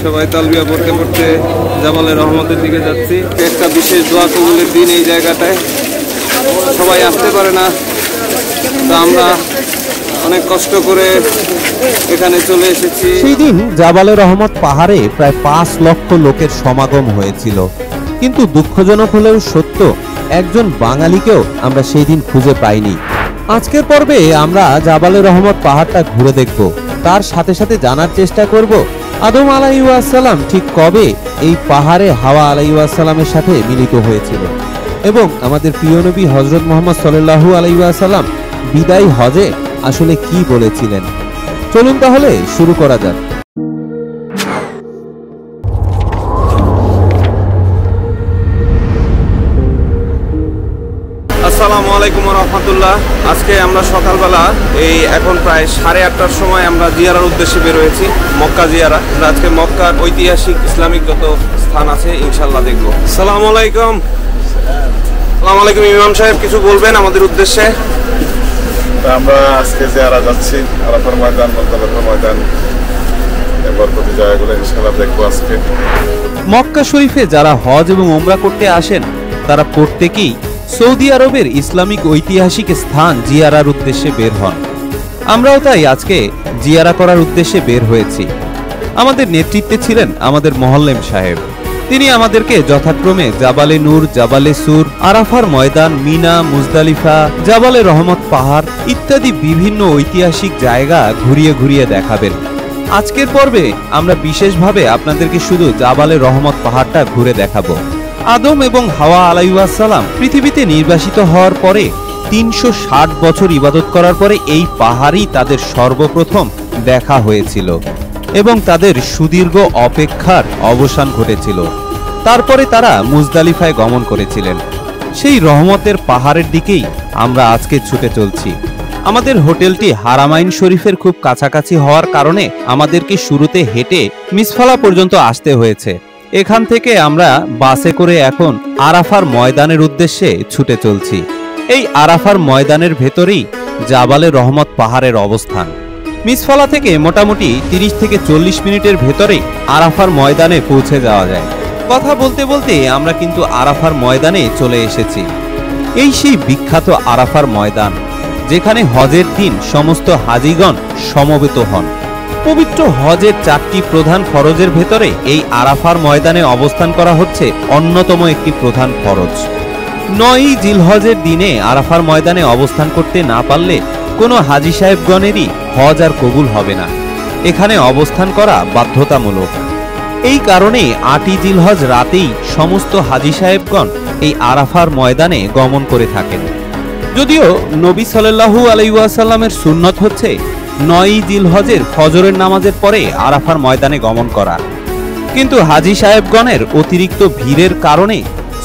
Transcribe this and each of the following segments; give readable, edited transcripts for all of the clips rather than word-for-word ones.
সবাই তালবিয়া পড়তে পড়তে জাবালে রহমতের দিকে যাচ্ছি। একটা বিশেষ দোয়া কবুলের দিন এই জায়গাটায়, সবাই আসতে পারে না, তো আমরা অনেক কষ্ট করে এখানে চলে এসেছি। সেই দিন জাবালে রহমত পাহাড়ে প্রায় 5 লক্ষ লোকের সমাগম হয়েছিল, কিন্তু দুঃখজনক হলেও সত্য, একজন বাঙালিকেও আমরা সেই দিন খুঁজে পাইনি। আজকের পর্বে আমরা জাবালে রহমত পাহাড়টা ঘুরে দেখব, তার সাথে সাথে জানার চেষ্টা করব আদম আলাইহিস সালাম ঠিক কবে এই পাহাড়ে হাওয়া আলাইহিস সালামের সাথে মিলিত হয়েছিল, এবং আমাদের প্রিয় নবী হযরত মুহাম্মদ সাল্লাল্লাহু আলাইহি ওয়াসাল্লাম বিদায় হজে আসলে কি বলেছিলেন। চলুন তাহলে শুরু করা যাক। আসসালামু আলাইকুম ওয়া রাহমাতুল্লাহ। আজকে আমরা সকালবেলা এখন প্রায় 8:30টার সময় আমরা জিয়ারার উদ্দেশ্যে বের হয়েছি, মক্কা জিয়ারা। আমরা আজকে মক্কার ঐতিহাসিক ইসলামিক যত স্থান আছে ইনশাআল্লাহ দেখব। আসসালামু আলাইকুম। আসসালামু আলাইকুম ইমাম সাহেব, কিছু বলবেন আমাদের উদ্দেশ্যে? আমরা আজকে জিয়ারা যাচ্ছি, আরাফার ময়দান, মুজদালিফার ময়দান, বরকতি জায়গাগুলো ইনশাআল্লাহ দেখব আজকে। মক্কা শরীফে যারা হজ এবং ওমরা করতে আসেন তারা প্রত্যেকেই সৌদি আরবের ইসলামিক ঐতিহাসিক স্থান জিয়ারার উদ্দেশ্যে বের হন। আমরাও তাই আজকে জিয়ারা করার উদ্দেশ্যে বের হয়েছি। আমাদের নেতৃত্বে ছিলেন আমাদের মোহাল্লেম সাহেব। তিনি আমাদেরকে যথাক্রমে জাবালে নূর, জাবালে সুর, আরাফার ময়দান, মিনা, মুজদালিফা, জাবালে রহমত পাহাড় ইত্যাদি বিভিন্ন ঐতিহাসিক জায়গা ঘুরিয়ে ঘুরিয়ে দেখাবেন। আজকের পর্বে আমরা বিশেষভাবে আপনাদেরকে শুধু জাবালে রহমত পাহাড়টা ঘুরে দেখাবো। আদম এবং হাওয়া আলাইহিস সালাম পৃথিবীতে নির্বাসিত হওয়ার পরে 360 বছর ইবাদত করার পরে এই পাহাড়ই তাদের সর্বপ্রথম দেখা হয়েছিল এবং তাদের সুদীর্ঘ অপেক্ষার অবসান ঘটেছিল। তারপরে তারা মুজদালিফায় গমন করেছিলেন। সেই রহমতের পাহাড়ের দিকেই আমরা আজকে ছুটে চলছি। আমাদের হোটেলটি হারামাইন শরীফের খুব কাছাকাছি হওয়ার কারণে আমাদেরকে শুরুতে হেঁটে মিসফালা পর্যন্ত আসতে হয়েছে। এখান থেকে আমরা বাসে করে এখন আরাফার ময়দানের উদ্দেশ্যে ছুটে চলছি। এই আরাফার ময়দানের ভেতরেই জাবালে রহমত পাহাড়ের অবস্থান। মিসফালা থেকে মোটামুটি 30 থেকে 40 মিনিটের ভেতরে আরাফার ময়দানে পৌঁছে যাওয়া যায়। কথা বলতে বলতে আমরা কিন্তু আরাফার ময়দানে চলে এসেছি। এই সেই বিখ্যাত আরাফার ময়দান, যেখানে হজের দিন সমস্ত হাজিগণ সমবেত হন। পবিত্র হজের 4টি প্রধান ফরজের ভেতরে এই আরাফার ময়দানে অবস্থান করা হচ্ছে অন্যতম একটি প্রধান ফরজ। 9ই জিলহজের দিনে আরাফার ময়দানে অবস্থান করতে না পারলে কোনো হাজি সাহেবগণেরই হজ আর কবুল হবে না। এখানে অবস্থান করা বাধ্যতামূলক। এই কারণে 8ই জিলহজ রাতেই সমস্ত হাজি সাহেবগণ এই আরাফার ময়দানে গমন করে থাকেন। যদিও নবী সাল্লাল্লাহু আলাইহি ওয়াসাল্লামের সুন্নত হচ্ছে 9ই জিলহজের ফজরের নামাজের পরে আরাফার ময়দানে গমন করা, কিন্তু হাজি সাহেবগণের অতিরিক্ত ভিড়ের কারণে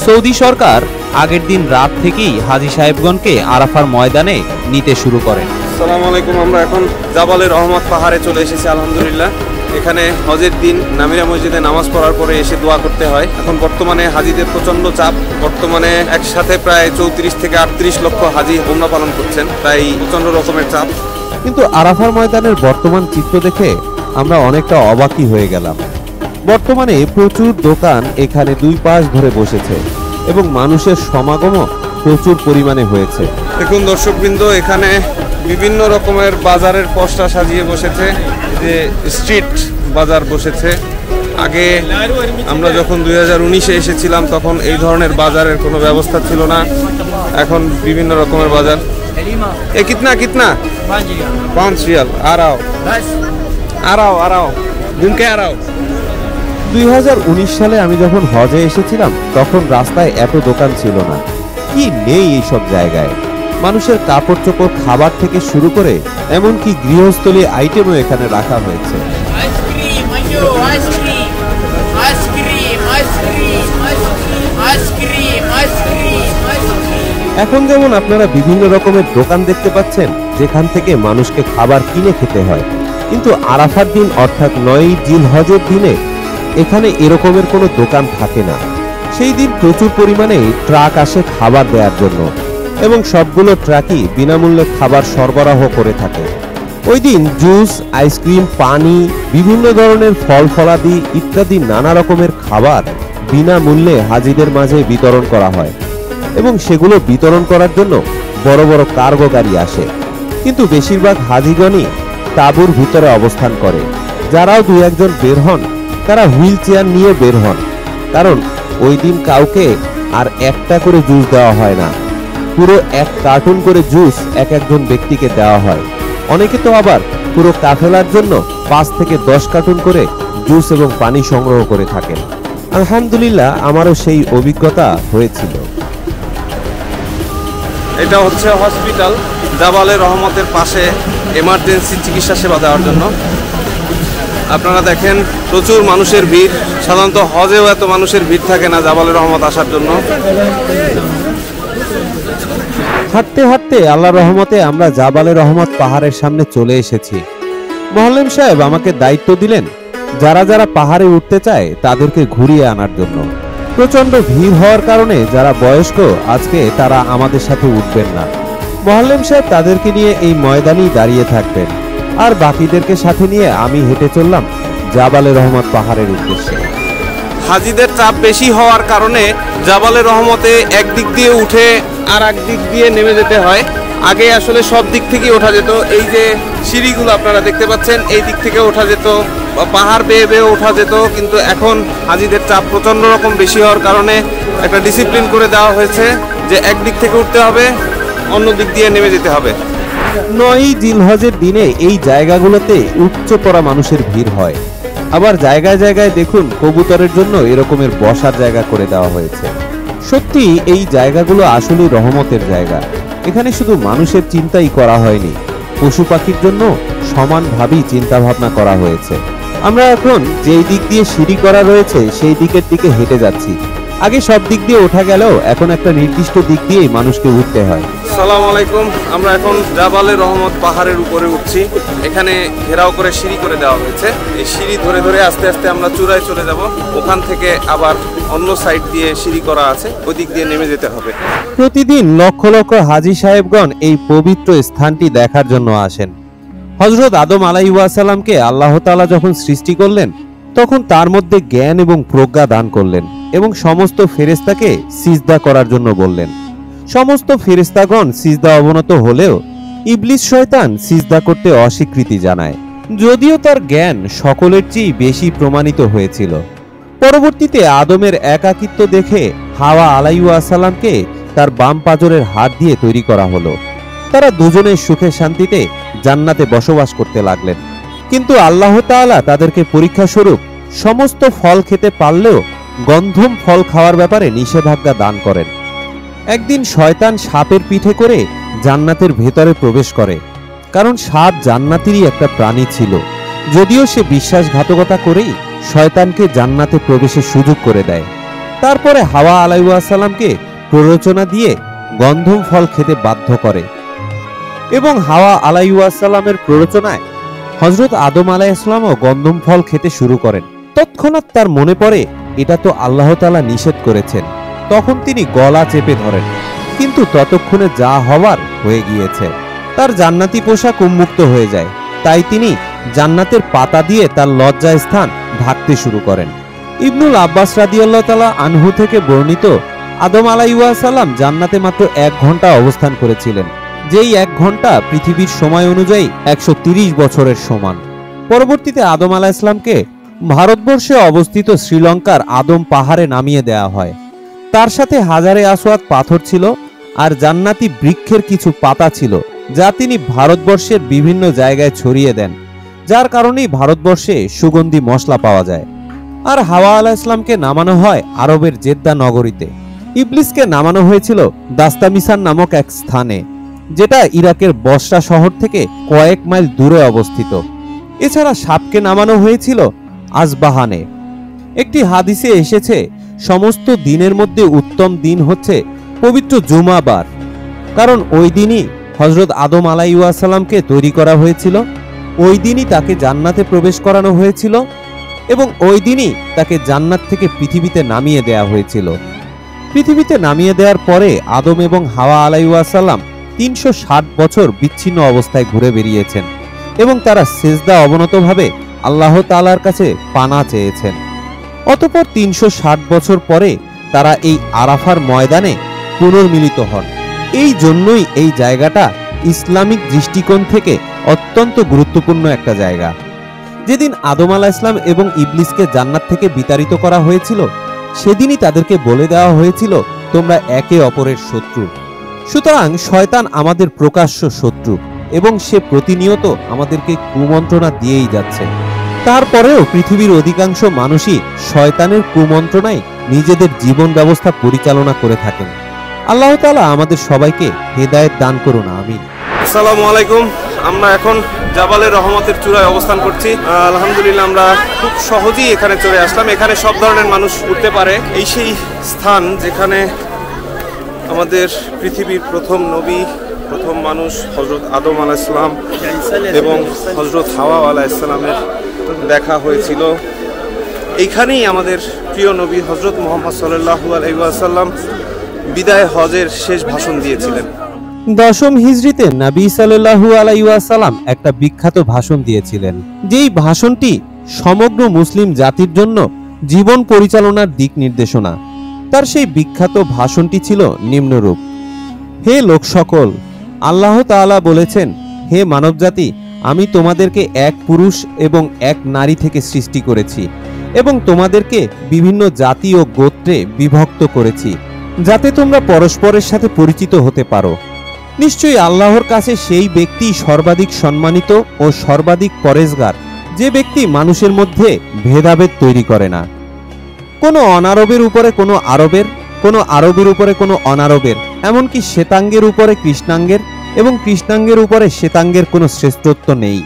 সৌদি সরকার আগের দিন রাত থেকেই হাজি সাহেবগণকে আরাফার ময়দানে নিতে শুরু করেন। আসসালামু আলাইকুম। আমরা এখন জাবালে রহমত পাহাড়ে চলে এসেছি আলহামদুলিল্লাহ। এখানে হজের দিন নামিরা মসজিদে নামাজ পড়ার পরে এসে দোয়া করতে হয়। এখন বর্তমানে হাজিদের প্রচন্ড চাপ। বর্তমানে একসাথে প্রায় 34 থেকে 38 লক্ষ হাজি ওমরা পালন করছেন, তাই প্রচন্ড রকমের চাপ। কিন্তু আরাফার ময়দানের বর্তমান চিত্র দেখে আমরা অনেকটা অবাকই হয়ে গেলাম। বর্তমানে প্রচুর দোকান এখানে দুই পাশ ধরে বসেছে এবং মানুষের সমাগমও প্রচুর পরিমাণে হয়েছে। দেখুন দর্শকবৃন্দ, এখানে বিভিন্ন রকমের বাজারের পসরা সাজিয়ে বসেছে, যে স্ট্রিট বাজার বসেছে। আগে আমরা যখন 2019-এ এসেছিলাম তখন এই ধরনের বাজারের কোনো ব্যবস্থা ছিল না। এখন বিভিন্ন রকমের বাজার। এ কিতনা কিতনা 5 রিয়াল। আরাও আরাও আরাও দুমকে আরাও। 2019 সালে আমি যখন হজে এসেছিলাম তখন রাস্তায় এত দোকান ছিল না, কি নেই এইসব জায়গায়। মানুষের কাপড় চোপড়, খাবার থেকে শুরু করে এমনকি গৃহস্থলী আইটেমও এখানে রাখা হয়েছে। এখন যেমন আপনারা বিভিন্ন রকমের দোকান দেখতে পাচ্ছেন যেখান থেকে মানুষকে খাবার কিনে খেতে হয়, কিন্তু আরাফার দিন অর্থাৎ 9ই জিলহজের দিনে এখানে এরকমের কোনো দোকান থাকে না। সেই দিন প্রচুর পরিমাণে ট্রাক আসে খাবার দেওয়ার জন্য এবং সবগুলো ট্রাকই বিনামূল্যে খাবার সরবরাহ করে থাকে। ওই দিন জুস, আইসক্রিম, পানি, বিভিন্ন ধরনের ফল ফলাদি ইত্যাদি নানা রকমের খাবার বিনামূল্যে হাজিদের মাঝে বিতরণ করা হয় এবং সেগুলো বিতরণ করার জন্য বড় বড় কার্গো গাড়ি আসে। কিন্তু বেশিরভাগ হাজিগণই তাঁবুর ভিতরে অবস্থান করে। যারাও দুই একজন বের হন তারা হুইল চেয়ার নিয়ে বের হন, কারণ ওই দিন কাউকে আর একটা করে জুস দেওয়া হয় না, পুরো 1 কার্টুন করে জুস এক একজন ব্যক্তিকে দেওয়া হয়। অনেকে তো আবার পুরো কাফেলার জন্য 5 থেকে 10 কার্টুন করে জুস এবং পানি সংগ্রহ করে থাকেন। আলহামদুলিল্লাহ, আমারও সেই অভিজ্ঞতা হয়েছিল। এটা হচ্ছে হসপিটাল, জাবালে রহমতের পাশে এমার্জেন্সি চিকিৎসা সেবা দেওয়ার জন্য। আপনারা দেখেন প্রচুর মানুষের ভিড়, সাধারণত হজেও এত মানুষের ভিড় থাকে না জাবালে রহমত আসার জন্য। হাঁটতে হাঁটতে আল্লাহর রহমতে আমরা জাবালে রহমত পাহাড়ের সামনে চলে এসেছি। মোহাল্লেম সাহেব আমাকে দায়িত্ব দিলেন যারা যারা পাহাড়ে উঠতে চায় তাদেরকে ঘুরিয়ে আনার জন্য। প্রচন্ড ভিড় হওয়ার কারণে যারা বয়স্ক আজকে তারা আমাদের সাথে উঠবেন না। মোহাল্লেম সাহেব তাদেরকে নিয়ে এই ময়দানেই দাঁড়িয়ে থাকবেন, আর বাকিদেরকে সাথে নিয়ে আমি হেঁটে চললাম জাবালে রহমত পাহাড়ের উদ্দেশ্যে। হাজিদের চাপ বেশি হওয়ার কারণে জাবালে রহমতে একদিক দিয়ে উঠে আর এক দিক দিয়ে নেমে যেতে হয়। আগে আসলে সব দিক থেকে ওঠা যেত, এই যে সিঁড়িগুলো আপনারা দেখতে পাচ্ছেন এই দিক থেকে ওঠা যেত, পাহাড় বেয়ে বেয়ে ওঠা যেত। কিন্তু এখন হাজিদের চাপ প্রচন্ড রকম বেশি হওয়ার কারণে একটা ডিসিপ্লিন করে দেওয়া হয়েছে যে একদিক থেকে উঠতে হবে, অন্য দিক দিয়ে নেমে যেতে হবে। 9ই জিলহজের দিনে এই জায়গাগুলোতে উপচে পড়া মানুষের ভিড় হয়। আবার জায়গায় জায়গায় দেখুন কবুতরের জন্য এরকমের বসার জায়গা করে দেওয়া হয়েছে। সত্যি এই জায়গাগুলো আসলে রহমতের জায়গা। এখানে শুধু মানুষের চিন্তাই করা হয়নি, পশু পাখির জন্য সমানভাবেই চিন্তা ভাবনা করা হয়েছে। আমরা এখন যেই দিক দিয়ে সিঁড়ি করা রয়েছে সেই দিকের দিকে হেঁটে যাচ্ছি। আগে সব দিক দিয়ে ওঠা গেলেও এখন একটা নির্দিষ্ট দিক দিয়েই মানুষকে উঠতে হয়। আসসালামু আলাইকুম, আমরা এখন জাবালে রহমত পাহাড়ের উপরে উঠছি। এখানে ঘেরাও করে সিঁড়ি করে দেওয়া হয়েছে। এই সিঁড়ি ধরে ধরে আস্তে আস্তে আমরা চূড়ায় চলে যাব। ওখান থেকে আবার অন্য সাইড দিয়ে সিঁড়ি করা আছে, ওই দিক দিয়ে নেমে যেতে হবে। প্রতিদিন লক্ষ লক্ষ হাজী সাহেবগণ এই পবিত্র স্থানটি দেখার জন্য আসেন। হযরত আদম আলাইহিস সালামকে আল্লাহ তাআলা যখন সৃষ্টি করলেন তখন তার মধ্যে জ্ঞান এবং প্রজ্ঞা দান করলেন এবং সমস্ত ফেরেশতাকে সিজদা করার জন্য বললেন। সমস্ত ফেরেশতাগণ সিজদা অবনত হলেও ইবলিস শয়তান সিজদা করতে অস্বীকৃতি জানায়, যদিও তার জ্ঞান সকলের চেয়ে বেশি প্রমাণিত হয়েছিল। পরবর্তীতে আদমের একাকিত্ব দেখে হাওয়া আলাইহিস সালামকে তার বাম পাঁজরের হাড় দিয়ে তৈরি করা হলো। তারা দুজনে সুখে শান্তিতে জান্নাতে বসবাস করতে লাগলেন। কিন্তু আল্লাহ তাআলা তাদেরকে পরীক্ষা স্বরূপ সমস্ত ফল খেতে পারলেও গন্ধম ফল খাওয়ার ব্যাপারে নিষেধাজ্ঞা দান করেন। একদিন শয়তান সাপের পিঠে করে জান্নাতের ভেতরে প্রবেশ করে, কারণ সাপ জান্নাতেরই একটা প্রাণী ছিল। যদিও সে বিশ্বাসঘাতকতা করেই শয়তানকে জান্নাতে প্রবেশের সুযোগ করে দেয়। তারপরে হাওয়া আলাইহিস সালামকে প্ররোচনা দিয়ে গন্ধম ফল খেতে বাধ্য করে এবং হাওয়া আলাইহিস সালামের প্ররোচনায় হযরত আদম আলাইহিস সালামও গন্ধম ফল খেতে শুরু করেন। তৎক্ষণাৎ তার মনে পড়ে এটা তো আল্লাহ তাআলা নিষেধ করেছেন। তখন তিনি গলা চেপে ধরেন, কিন্তু ততক্ষণে যা হওয়ার হয়ে গিয়েছে। তার জান্নাতি পোশাক উন্মুক্ত হয়ে যায়, তাই তিনি জান্নাতের পাতা দিয়ে তার লজ্জা স্থান ঢাকতে শুরু করেন। ইবনুল আব্বাস রাদিয়াল্লাহু তাআলা আনহু থেকে বর্ণিত, আদম আলাইহিস সালাম জান্নাতে মাত্র 1 ঘন্টা অবস্থান করেছিলেন, যেই 1 ঘন্টা পৃথিবীর সময় অনুযায়ী 130 বছরের সমান। পরবর্তীতে আদম আলাইহিস সালামকে ভারতবর্ষে অবস্থিত শ্রীলঙ্কার আদম পাহাড়ে নামিয়ে দেওয়া হয়। তার সাথে হাজারে আসওয়াদ পাথর ছিল আর জান্নাতি বৃক্ষের কিছু পাতা ছিল, যা তিনি ভারতবর্ষের বিভিন্ন জায়গায় ছড়িয়ে দেন, যার কারণেই ভারতবর্ষে সুগন্ধি মশলা পাওয়া যায়। আর হাওয়া আলাইহিস সালামকে নামানো হয় আরবের জেদ্দা নগরীতে। ইবলিসকে নামানো হয়েছিল দাস্তামিসান নামক এক স্থানে, যেটা ইরাকের বসরা শহর থেকে কয়েক মাইল দূরে অবস্থিত। এছাড়া সাপকে নামানো হয়েছিল আসবাহানে। একটি হাদিসে এসেছে সমস্ত দিনের মধ্যে উত্তম দিন হচ্ছে পবিত্র জুমাবার, কারণ ওই দিনই হযরত আদম আলাইহিস সালামকে তৈরি করা হয়েছিল, ওই দিনই তাকে জান্নাতে প্রবেশ করানো হয়েছিল এবং ওই দিনই তাকে জান্নাত থেকে পৃথিবীতে নামিয়ে দেওয়া হয়েছিল। পৃথিবীতে নামিয়ে দেওয়ার পরে আদম এবং হাওয়া আলাইহিস সালাম 360 বছর বিচ্ছিন্ন অবস্থায় ঘুরে বেরিয়েছেন, এবং তারা সেজদা অবনতভাবে আল্লাহ তাআলার কাছে পানা চেয়েছেন। অতঃপর 360 বছর পরে তারা এই আরাফার ময়দানে পুনর্মিলিত হন। এই জন্যই এই জায়গাটা ইসলামিক দৃষ্টিকোণ থেকে অত্যন্ত গুরুত্বপূর্ণ একটা জায়গা। যেদিন আদম আলাইহিস সালাম এবং ইবলিসকে জান্নাত থেকে বিতাড়িত করা হয়েছিল, সেদিনই তাদেরকে বলে দেওয়া হয়েছিল তোমরা একে অপরের শত্রু। সুতরাং শয়তান আমাদের প্রকাশ্য শত্রু এবং সে প্রতিনিয়ত আমাদেরকে কুমন্ত্রণা দিয়েই যাচ্ছে। তারপরেও পৃথিবীর অধিকাংশ মানুষই শয়তানের কুমন্ত্রণায় নিজেদের জীবন ব্যবস্থা পরিচালনা করে থাকেন। আল্লাহ তাআলা আমাদের সবাইকে হেদায়েত দান করুন, আমিন। আসসালামু আলাইকুম। আমরা এখন জাবালের রহমতের চূড়ায় অবস্থান করছি। আলহামদুলিল্লাহ আমরা খুব সহজেই এখানে চলে আসলাম। এখানে সব ধরনের মানুষ উঠতে পারে। এই সেই স্থান যেখানে আমাদের পৃথিবীর প্রথম নবী, প্রথম মানুষ হযরত আদম আলাইহিস সালাম এবং হযরত হাওয়া আলাইহিস সালামের দেখা হয়েছিল। এইখানেই আমাদের প্রিয় নবী হযরত মুহাম্মদ সাল্লাল্লাহু আলাইহি ওয়াসাল্লাম বিদায় হজের শেষ ভাষণ দিয়েছিলেন। 10ম হিজরিতে নবী সাল্লাল্লাহু আলাইহি ওয়াসাল্লাম একটা বিখ্যাত ভাষণ দিয়েছিলেন, যেই ভাষণটি সমগ্র মুসলিম জাতির জন্য জীবন পরিচালনার দিক নির্দেশনা। তার সেই বিখ্যাত ভাষণটি ছিল নিম্নরূপ: হে লোক সকল, আল্লাহ তাআলা বলেছেন, হে মানবজাতি, আমি তোমাদেরকে এক পুরুষ এবং এক নারী থেকে সৃষ্টি করেছি এবং তোমাদেরকে বিভিন্ন জাতি ও গোত্রে বিভক্ত করেছি, যাতে তোমরা পরস্পরের সাথে পরিচিত হতে পারো। নিশ্চয়ই আল্লাহর কাছে সেই ব্যক্তি সর্বাধিক সম্মানিত ও সর্বাধিক পরেজগার, যে ব্যক্তি মানুষের মধ্যে ভেদাভেদ তৈরি করে না। কোনো অনারবের উপরে কোনো আরবের, কোনো আরবের উপরে কোনো অনারবের, এমনকি শ্বেতাঙ্গের উপরে কৃষ্ণাঙ্গের এবং কৃষ্ণাঙ্গের উপরে শ্বেতাঙ্গের কোনো শ্রেষ্ঠত্ব নেই।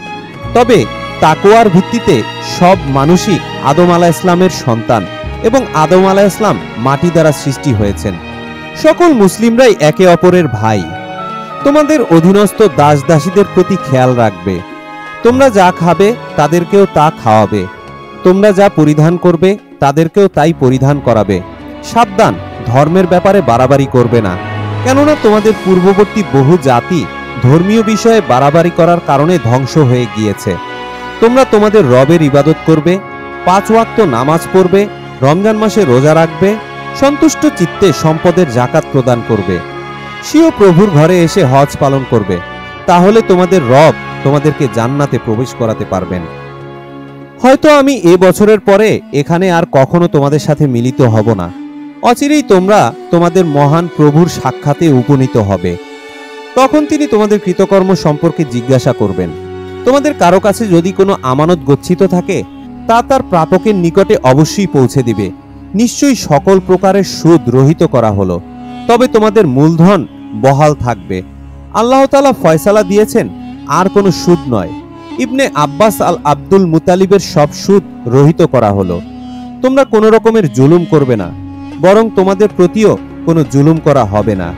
তবে তাকওয়ার ভিত্তিতে সব মানুষই আদম আলাইহিস সালামের সন্তান এবং আদম আলাইহিস সালাম মাটি দ্বারা সৃষ্টি হয়েছেন। সকল মুসলিমরাই একে অপরের ভাই। তোমাদের অধীনস্থ দাস দাসীদের প্রতি খেয়াল রাখবে। তোমরা যা খাবে তাদেরকেও তা খাওয়াবে, তোমরা যা পরিধান করবে তাদেরকেও তাই পরিধান করাবে। সাবধান, ধর্মের ব্যাপারে বাড়াবাড়ি করবে না, কেননা তোমাদের পূর্ববর্তী বহু জাতি ধর্মীয় বিষয়ে বাড়াবাড়ি করার কারণে ধ্বংস হয়ে গিয়েছে। তোমরা তোমাদের রবের ইবাদত করবে, 5 ওয়াক্ত নামাজ পড়বে, রমজান মাসে রোজা রাখবে, সন্তুষ্ট চিত্তে সম্পদের যাকাত প্রদান করবে, স্বীয় প্রভুর ঘরে এসে হজ পালন করবে। তাহলে তোমাদের রব তোমাদেরকে জান্নাতে প্রবেশ করাতে পারবেন। হয়তো আমি এ বছরের পরে এখানে আর কখনো তোমাদের সাথে মিলিত হব না। অচিরেই তোমরা তোমাদের মহান প্রভুর সাক্ষাতে উপনীত হবে। তখন তিনি তোমাদের কৃতকর্ম সম্পর্কে জিজ্ঞাসা করবেন। তোমাদের কারো কাছে যদি কোনো আমানত গচ্ছিত থাকে, তা তার প্রাপকের নিকটে অবশ্যই পৌঁছে দিবে। নিশ্চয়ই সকল প্রকারের সুদ রহিত করা হলো, তবে তোমাদের মূলধন বহাল থাকবে। আল্লাহ তাআলা ফয়সালা দিয়েছেন, আর কোনো সুদ নয়। ইবনে আব্বাস আল আব্দুল মুতালিবের সব সুদ রহিত করা হলো। তোমরা কোনো রকমের জুলুম করবে না, বরং তোমাদের প্রতিও কোনো জুলুম করা হবে না।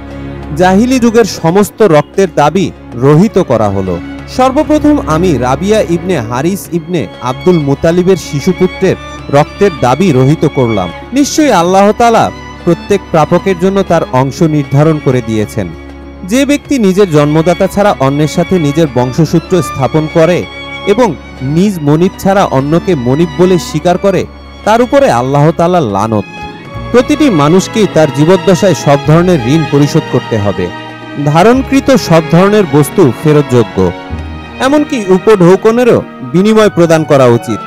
জাহিলি যুগের সমস্ত রক্তের দাবি রহিত করা হলো। সর্বপ্রথম আমি রাবিয়া ইবনে হারিস ইবনে আব্দুল মুতালিবের শিশুপুত্রের রক্তের দাবি রহিত করলাম। নিশ্চয়ই আল্লাহ তাআলা প্রত্যেক প্রাপকের জন্য তার অংশ নির্ধারণ করে দিয়েছেন। যে ব্যক্তি নিজের জন্মদাতা ছাড়া অন্যের সাথে নিজের বংশসূত্র স্থাপন করে এবং নিজ মনিব ছাড়া অন্যকে মনিব বলে স্বীকার করে, তার উপরে আল্লাহ তাআলার লানত। প্রতিটি মানুষকেই তার জীবদ্দশায় সব ধরনের ঋণ পরিশোধ করতে হবে। ধারণকৃত সব ধরনের বস্তু ফেরতযোগ্য, এমনকি উপঢৌকনেরও বিনিময় প্রদান করা উচিত।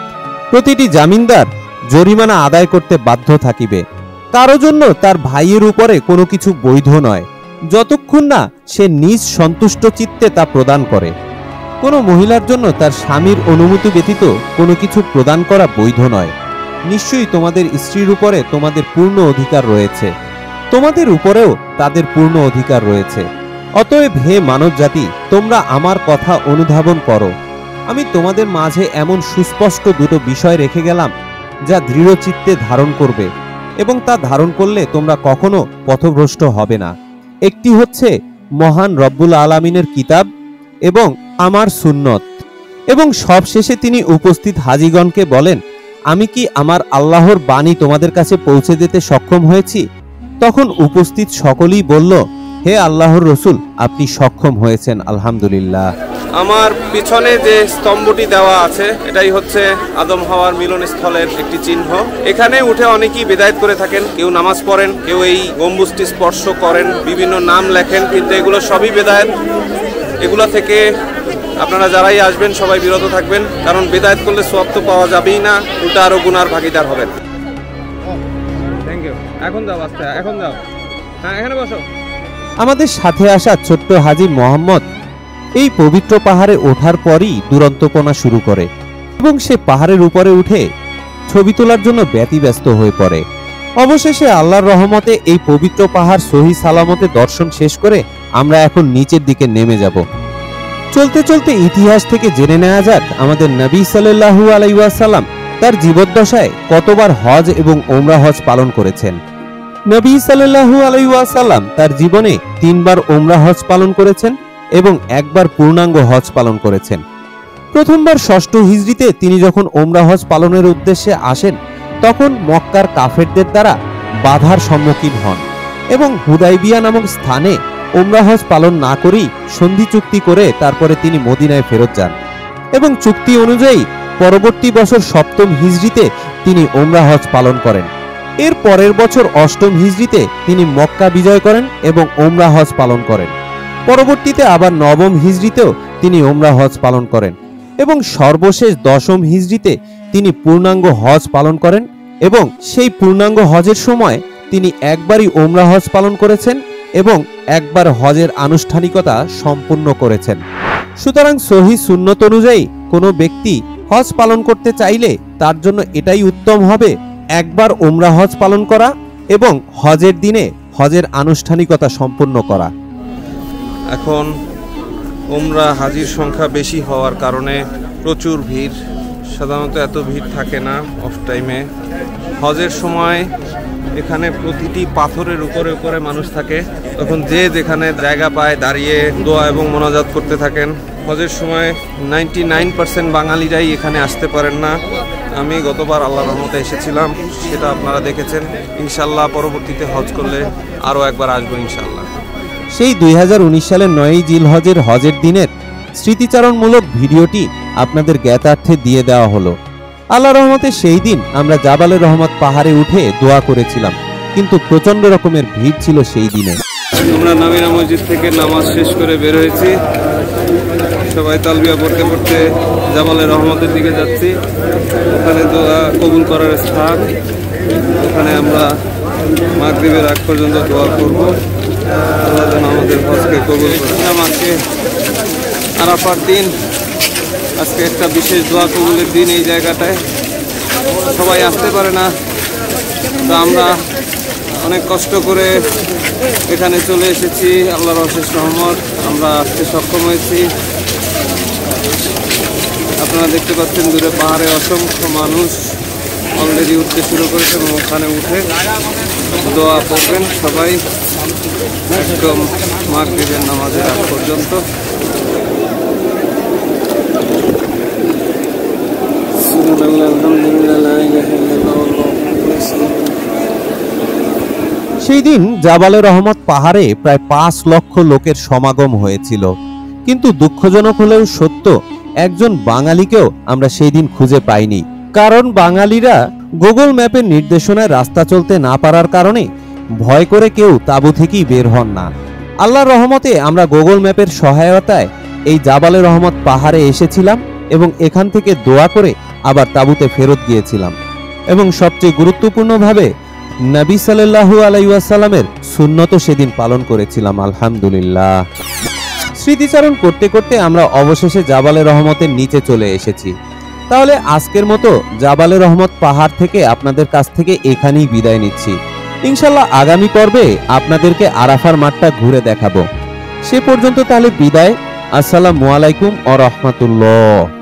প্রতিটি জামিনদার জরিমানা আদায় করতে বাধ্য থাকিবে। কারো জন্য তার ভাইয়ের উপরে কোনো কিছু বৈধ নয়, যতক্ষণ না সে নিজ সন্তুষ্ট চিত্তে তা প্রদান করে। কোনো মহিলার জন্য তার স্বামীর অনুমতি ব্যতীত কোনো কিছু প্রদান করা বৈধ নয়। নিশ্চয়ই তোমাদের স্ত্রীর উপরে তোমাদের পূর্ণ অধিকার রয়েছে, তোমাদের উপরেও তাদের পূর্ণ অধিকার রয়েছে। অতএব হে মানব জাতি, তোমরা আমার কথা অনুধাবন করো। আমি তোমাদের মাঝে এমন সুস্পষ্ট দুটো বিষয় রেখে গেলাম, যা দৃঢ় চিত্তে ধারণ করবে এবং তা ধারণ করলে তোমরা কখনো পথভ্রষ্ট হবে না। একটি হচ্ছে মহান রব্বুল আলামিনের কিতাব এবং আমার সুন্নত। এবং সবশেষে তিনি উপস্থিত হাজীগণকে বলেন, আমি কি আমার আল্লাহর বাণী তোমাদের কাছে পৌঁছে দিতে সক্ষম হয়েছি? তখন উপস্থিত সকলেই বলল, হে আল্লাহর রসুল, আপনি সক্ষম হয়েছেন, আলহামদুলিল্লাহ। আমার পিছনে যে স্তম্ভটি দেওয়া আছে এটাই হচ্ছে আদম হাওয়ার মিলনস্থলের একটি চিহ্ন। এখানে উঠে অনেকেই বিদায়েত করে থাকেন, কেউ নামাজ পড়েন, কেউ এই গম্বুজটি স্পর্শ করেন, বিভিন্ন নাম লেখেন, কিন্তু এগুলো সবই বিদায়েত। এগুলো থেকে আপনারা যারাই আসবেন সবাই বিরত থাকবেন, কারণ বিদায়েত করলে সওয়াব তো পাওয়া যাবেই না, উল্টা আরো গুনার ভাগীদার হবেন। Thank you. এখন যাও, আস্তে এখন যাও। হ্যাঁ, এখানে বসো। আমাদের সাথে আসা ছোট্ট হাজী মোহাম্মদ এই পবিত্র পাহাড়ে ওঠার পরই দুরন্তপনা শুরু করে এবং সে পাহাড়ের উপরে উঠে ছবি তোলার জন্য ব্যতিব্যস্ত হয়ে পড়ে। অবশেষে আল্লাহর রহমতে এই পবিত্র পাহাড় সহি সালামতে দর্শন শেষ করে আমরা এখন নিচের দিকে নেমে যাব। চলতে চলতে ইতিহাস থেকে জেনে নেওয়া যাক আমাদের নবী সাল্লাল্লাহু আলাইহি ওয়াসাল্লাম তার জীবদ্দশায় কতবার হজ এবং ওমরা হজ পালন করেছেন। নবী সাল্লাল্লাহু আলাইহি ওয়াসাল্লাম তার জীবনে 3 বার ওমরা হজ পালন করেছেন এবং 1 বার পূর্ণাঙ্গ হজ পালন করেছেন। প্রথমবার 6ষ্ঠ হিজরিতে তিনি যখন ওমরা হজ পালনের উদ্দেশ্যে আসেন তখন মক্কার কাফেরদের দ্বারা বাধার সম্মুখীন হন এবং হুদাইবিয়া নামক স্থানে ওমরা হজ পালন না করেই সন্ধি চুক্তি করে তারপরে তিনি মদিনায় ফেরত যান এবং চুক্তি অনুযায়ী পরবর্তী বছর 7ম হিজরিতে তিনি ওমরা হজ পালন করেন। এর পরের বছর 8ম হিজরিতে তিনি মক্কা বিজয় করেন এবং ওমরা হজ পালন করেন। পরবর্তীতে আবার 9ম হিজরিতেও তিনি ওমরা হজ পালন করেন এবং সর্বশেষ 10ম হিজরিতে তিনি পূর্ণাঙ্গ হজ পালন করেন এবং সেই পূর্ণাঙ্গ হজের সময় তিনি একবারই ওমরা হজ পালন করেছেন এবং একবার হজের আনুষ্ঠানিকতা সম্পূর্ণ করেছেন। সুতরাং সহি সুন্নত অনুযায়ী কোনো ব্যক্তি হজ পালন করতে চাইলে তার জন্য এটাই উত্তম হবে একবার ওমরা হজ পালন করা এবং হজের দিনে হজের আনুষ্ঠানিকতা সম্পূর্ণ করা। এখন ওমরা হাজির সংখ্যা বেশি হওয়ার কারণে প্রচুর ভিড়, সাধারণত এত ভিড় থাকে না অফ টাইমে। হজের সময় এখানে প্রতিটি পাথরের উপরে উপরে মানুষ থাকে, তখন যে যেখানে জায়গা পায় দাঁড়িয়ে দোয়া এবং মোনাজাত করতে থাকেন। হজের সময় 99% বাঙালিরাই এখানে আসতে পারেন না। আমি গতবার আল্লাহর রহমতে এসেছিলাম, সেটা আপনারা দেখেছেন। ইনশাল্লাহ পরবর্তীতে হজ করলে আরও একবার আসবো ইনশাল্লাহ। সেই 2019 সালের 9ই জিলহজের হজের দিনের স্মৃতিচারণমূলক ভিডিওটি আপনাদের জ্ঞাতার্থে দিয়ে দেওয়া হলো। আল্লাহর রহমতে সেই দিন আমরা জাবালে রহমত পাহাড়ে উঠে দোয়া করেছিলাম, কিন্তু প্রচন্ড রকমের ভিড় ছিল সেই দিনে। আমরা নামিরা মসজিদ থেকে নামাজ শেষ করে বের হয়েছি, সবাই তালবিয়া পড়তে পড়তে জাবালে রহমতের দিকে যাচ্ছি। ওখানে দোয়া কবুল করার স্থান, ওখানে আমরা মাগরিবের আগ পর্যন্ত দোয়া করব, আল্লাহ যেন আমাদের হজকে কবুল করলাম। আজকে আরাফার দিন, আজকে একটা বিশেষ দোয়া কবুলের দিন। এই জায়গাটায় সবাই আসতে পারে না, তো আমরা অনেক কষ্ট করে এখানে চলে এসেছি। আল্লাহর অশেষ রহমত, আমরা আসতে সক্ষম হয়েছি। আপনারা দেখতে পাচ্ছেন দূরে পাহাড়ে অসংখ্য মানুষ অলরেডি উঠতে শুরু করেছে এবং ওখানে উঠে দোয়া করবেন সবাই একদম মাগরিবের নামাজের আগ পর্যন্ত। সেই দিন জাবালে রহমত পাহাড়ে প্রায় 5 লক্ষ লোকের সমাগম হয়েছিল, কিন্তু দুঃখজনক হলেও সত্য, একজন বাঙালিকেও আমরা সেই দিন খুঁজে পাইনি। কারণ বাঙালিরা গুগল ম্যাপের নির্দেশনায় রাস্তা চলতে না পারার কারণে ভয় করে কেউ তাঁবু থেকেই বের হন না। আল্লাহর রহমতে আমরা গুগল ম্যাপের সহায়তায় এই জাবালে রহমত পাহাড়ে এসেছিলাম এবং এখান থেকে দোয়া করে আবার তাঁবুতে ফেরত গিয়েছিলাম এবং সবচেয়ে গুরুত্বপূর্ণভাবে নবী সাল্লাল্লাহু আলাইহি ওয়াসাল্লামের সুন্নত সেদিন পালন করেছিলাম, আলহামদুলিল্লাহ। স্মৃতিচারণ করতে করতে আমরা অবশেষে জাবালে রহমতের নিচে চলে এসেছি। তাহলে আজকের মতো জাবালে রহমত পাহাড় থেকে আপনাদের কাছ থেকে এখানেই বিদায় নিচ্ছি। ইনশাল্লাহ আগামী পর্বে আপনাদেরকে আরাফার মাঠটা ঘুরে দেখাবো। সে পর্যন্ত তাহলে বিদায়। আসসালামু আলাইকুম ওয়া রাহমাতুল্লাহ।